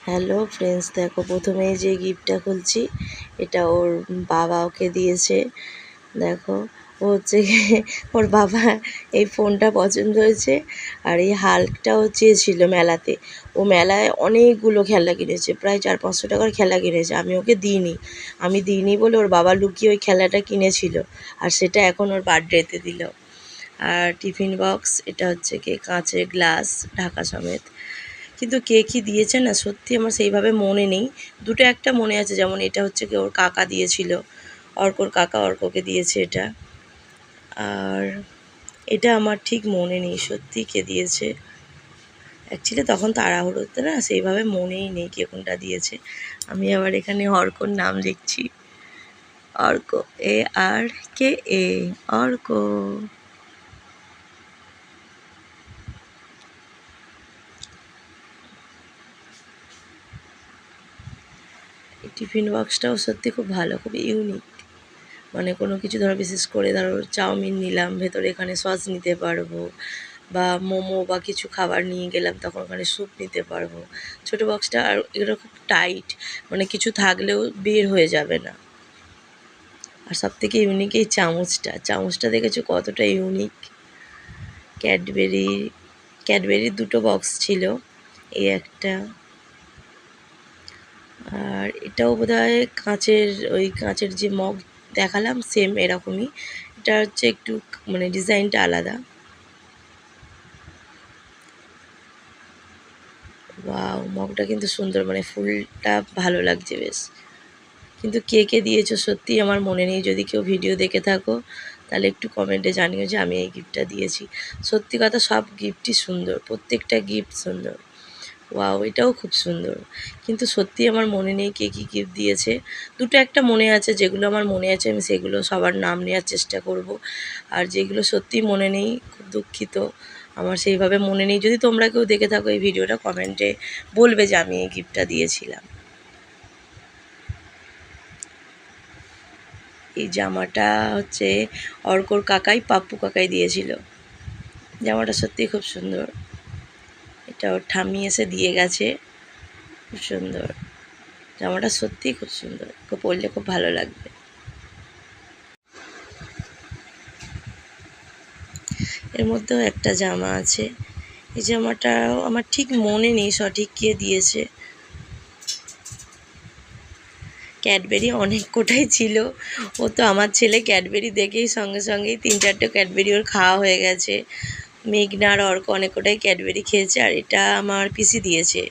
Hello friends, দেখো প্রথমেই যে গিফটটা খুলছি এটা ওর বাবা ওকে দিয়েছে। দেখো ও হচ্ছে ওর বাবা এই ফোনটা পছন্দ হয়েছে আর এই হাল্কটাও চেয়েছিল মেলাতে। ও মেলায় অনেকগুলো খেলনা কিনেছে, প্রায় 400-500 টাকার খেলনা কিনেছে। আমি দিইনি বলে ওর বাবা লুকিয়ে ওই খেলনাটা কিনেছিল আর সেটা এখন ওর বার্থডেতে দিল। আর টিফিন বক্স, এটা হচ্ছে কি কাঁচের গ্লাস ঢাকা সমেত। কিন্তু কে কী দিয়েছে না সত্যি আমার সেইভাবে মনে নেই। দুটো একটা মনে আছে, যেমন এটা হচ্ছে কি ওর কাকা দিয়েছিল, অর্কর কাকা অর্ককে দিয়েছে এটা। আর এটা আমার ঠিক মনে নেই সত্যি কে দিয়েছে। অ্যাকচুয়ালি তখন তাড়াহুড়োতে না সেইভাবে মনেই নেই কে কোনটা দিয়েছে। আমি আবার এখানে অর্কর নাম লিখছি, অর্ক, ARKA, অর্ক। এই টিফিন বক্সটাও সত্যি খুব ভালো, খুব ইউনিক। মানে কোনো কিছু ধরো বিশেষ করে ধরো চাউমিন নিলাম, ভেতরে এখানে সস নিতে পারবো, বা মোমো বা কিছু খাবার নিয়ে গেলাম তখন ওখানে স্যুপ নিতে পারবো। ছোটো বক্সটা আর এগুলো খুব টাইট, মানে কিছু থাকলেও বের হয়ে যাবে না। আর সবথেকে ইউনিক এই চামচটা দেখেছো কতটা ইউনিক। ক্যাডবেরির দুটো বক্স ছিল, এই একটা। আর এটাও বোধহয় কাঁচের যে মগ দেখালাম সেম এরকমই। এটা হচ্ছে একটু মানে ডিজাইনটা আলাদা। ওয়াও, মগটা কিন্তু সুন্দর, মানে ফুলটা ভালো লাগছে বেশ। কিন্তু কে কে দিয়েছো সত্যি আমার মনে নেই। যদি কেউ ভিডিও দেখে থাকো তাহলে একটু কমেন্টে জানিও যে আমি এই গিফটটা দিয়েছি। সত্যি কথা, সব গিফটই সুন্দর, প্রত্যেকটা গিফট সুন্দর। ওয়াও, এটাও খুব সুন্দর। কিন্তু সত্যি আমার মনে নেই কে কী গিফট দিয়েছে। দুটো একটা মনে আছে, যেগুলো আমার মনে আছে আমি সেগুলো সবার নাম নেওয়ার চেষ্টা করব। আর যেগুলো সত্যি মনে নেই খুব দুঃখিত, আমার সেইভাবে মনে নেই। যদি তোমরা কেউ দেখে থাকো এই ভিডিওটা, কমেন্টে বলবে যে আমি এই গিফটটা দিয়েছিলাম। এই জামাটা হচ্ছে অর্কর কাকাই, পাপ্পু কাকাই দিয়েছিল। জামাটা সত্যিই খুব সুন্দর। এটা ওর ঠাম্মি এসে দিয়ে গেছে, খুব সুন্দর। জামাটা সত্যিই খুব সুন্দর, ওকে পরলে খুব ভালো লাগবে। এর মধ্যেও একটা জামা আছে, এই জামাটাও আমার ঠিক মনে নেই সঠিক কে দিয়েছে। ক্যাডবেরি অনেক কোটাই ছিল। ও তো আমার ছেলে ক্যাডবেরি দেখেই সঙ্গে সঙ্গেই 3-4টে ক্যাডবেরি ওর খাওয়া হয়ে গেছে। মেঘনা আর অর্ক অনেক কোটাই ক্যাডবেরি খেয়েছে। আর এটা আমার পিসি দিয়েছে,